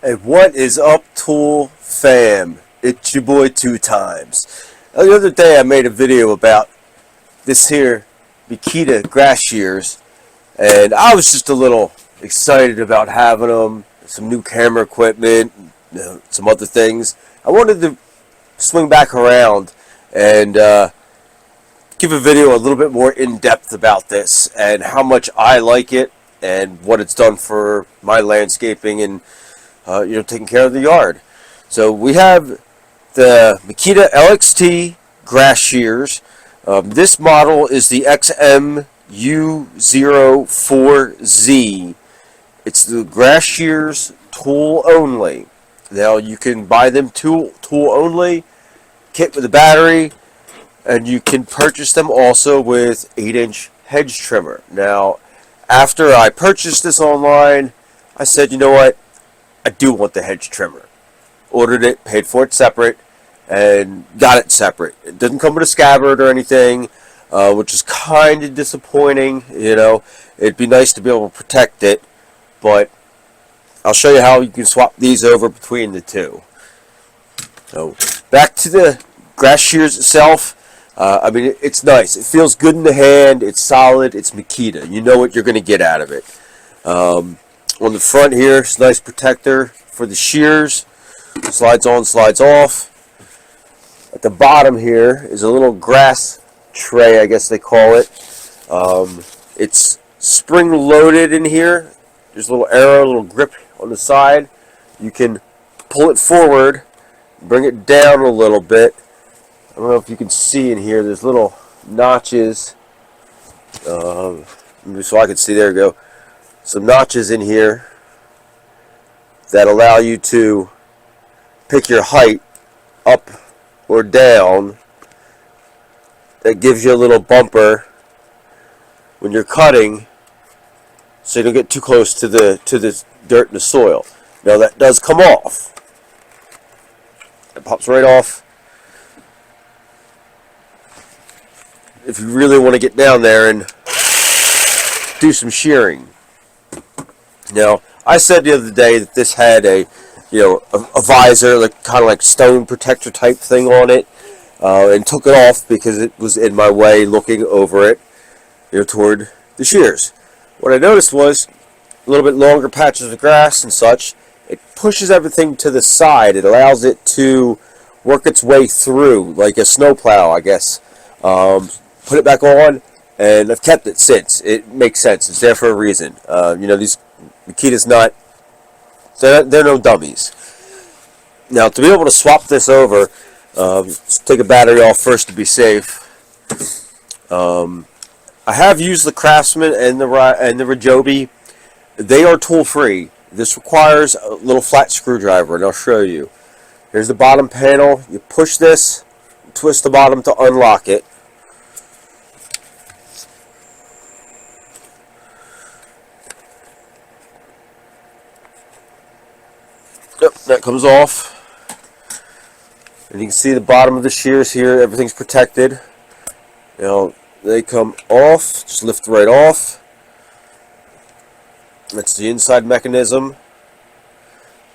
Hey, what is up, Tool fam? It's your boy 2 times. The other day I made a video about this here Makita grass shears, and I was just a little excited about having them, some new camera equipment, some other things. I wanted to swing back around and give a video a little bit more in depth about this and how much I like it and what it's done for my landscaping and taking care of the yard. So we have the Makita LXT grass shears. This model is the XMU04Z. It's the grass shears tool only. Now you can buy them tool only, kit with a battery, and you can purchase them also with 8-inch hedge trimmer. Now, after I purchased this online, I said, you know what? I do want the hedge trimmer. Ordered it, paid for it separate, and got it separate. It doesn't come with a scabbard or anything, which is kind of disappointing. It'd be nice to be able to protect it, but I'll show you how you can swap these over between the two. So back to the grass shears itself. It's nice. It feels good in the hand. It's solid. It's Makita. You know what you're going to get out of it. On the front here, it's a nice protector for the shears. Slides on, slides off. At the bottom here is a little grass tray, I guess they call it. It's spring loaded in here. There's a little arrow, a little grip on the side. You can pull it forward, bring it down a little bit. I don't know if you can see in here, there's little notches. So I can see, there we go. Some notches in here that allow you to pick your height up or down. That gives you a little bumper when you're cutting, so you don't get too close to the dirt and the soil. Now that does come off. It pops right off. If you really want to get down there and do some shearing. Now, I said the other day that this had a visor, like kind of like stone protector type thing on it, and took it off because it was in my way looking over it, toward the shears. What I noticed was a little bit longer patches of grass and such. It pushes everything to the side. It allows it to work its way through like a snowplow, I guess. Put it back on, and I've kept it since. It makes sense. It's there for a reason. These Makita's they're no dummies. Now, to be able to swap this over, let's take a battery off first to be safe. I have used the Craftsman and the Rajobi. They are tool free. This requires a little flat screwdriver, and I'll show you. Here's the bottom panel. You push this, twist the bottom to unlock it. Yep, that comes off. And you can see the bottom of the shears here, everything's protected. They come off, just lift right off. That's the inside mechanism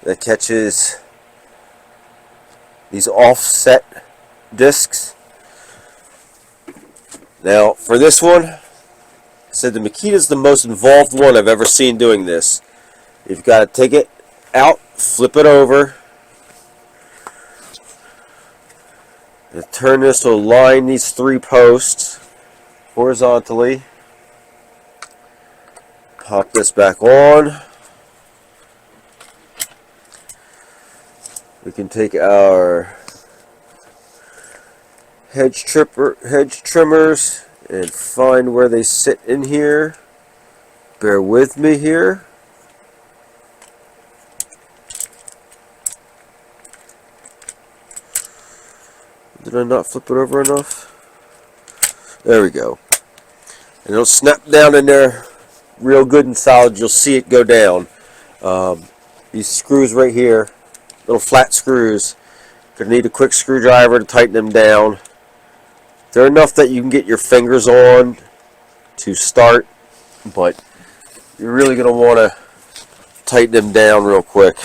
that catches these offset discs. Now, for this one, I said the Makita is the most involved one I've ever seen doing this. You've got to take it out, flip it over, and turn this to align these 3 posts horizontally. Pop this back on. We can take our hedge trimmers and find where they sit in here. Bear with me here. Did I not flip it over enough? There we go. And it'll snap down in there real good and solid. You'll see it go down. These screws right here, little flat screws, gonna need a quick screwdriver to tighten them down. They're enough that you can get your fingers on to start, but you're really gonna want to tighten them down real quick.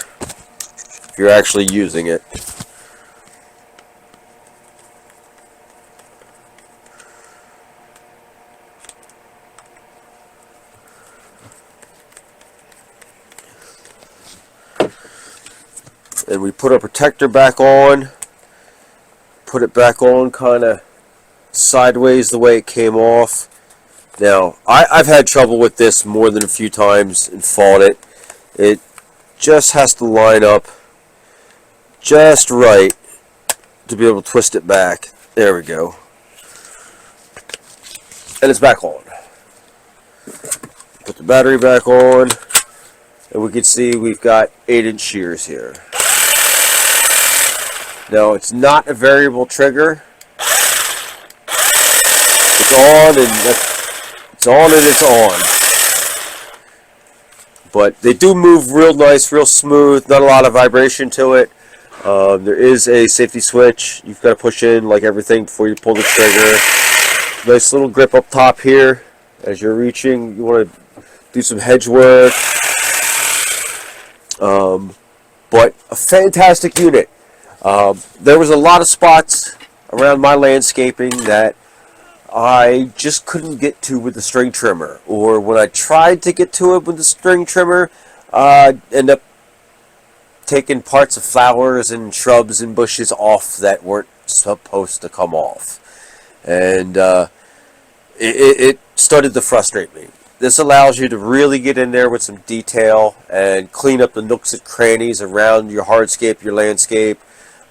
if you're actually using it. And we put our protector back on, put it back on kind of sideways the way it came off. Now, I've had trouble with this more than a few times and fought it. It just has to line up just right to be able to twist it back. There we go. And it's back on. Put the battery back on, and we can see we've got 8-inch shears here. Now, it's not a variable trigger. It's on and it's on. But they do move real nice, real smooth, not a lot of vibration to it. There is a safety switch you've got to push in like everything before you pull the trigger. Nice little grip up top here. As you're reaching, you want to do some hedge work. But a fantastic unit. There was a lot of spots around my landscaping that I just couldn't get to with the string trimmer, or when I tried to get to it with the string trimmer, end up taking parts of flowers and shrubs and bushes off that weren't supposed to come off, and it started to frustrate me. This allows you to really get in there with some detail and clean up the nooks and crannies around your hardscape, your landscape,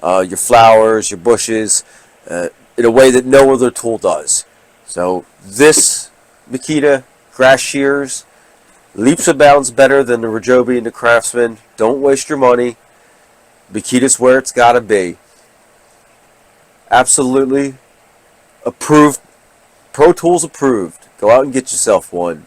your flowers, your bushes, in a way that no other tool does. So this Makita grass shears leaps and bounds better than the Ryobi and the Craftsman. Don't waste your money. Makita's where it's got to be. Absolutely approved. Pro Tools approved. Go out and get yourself one.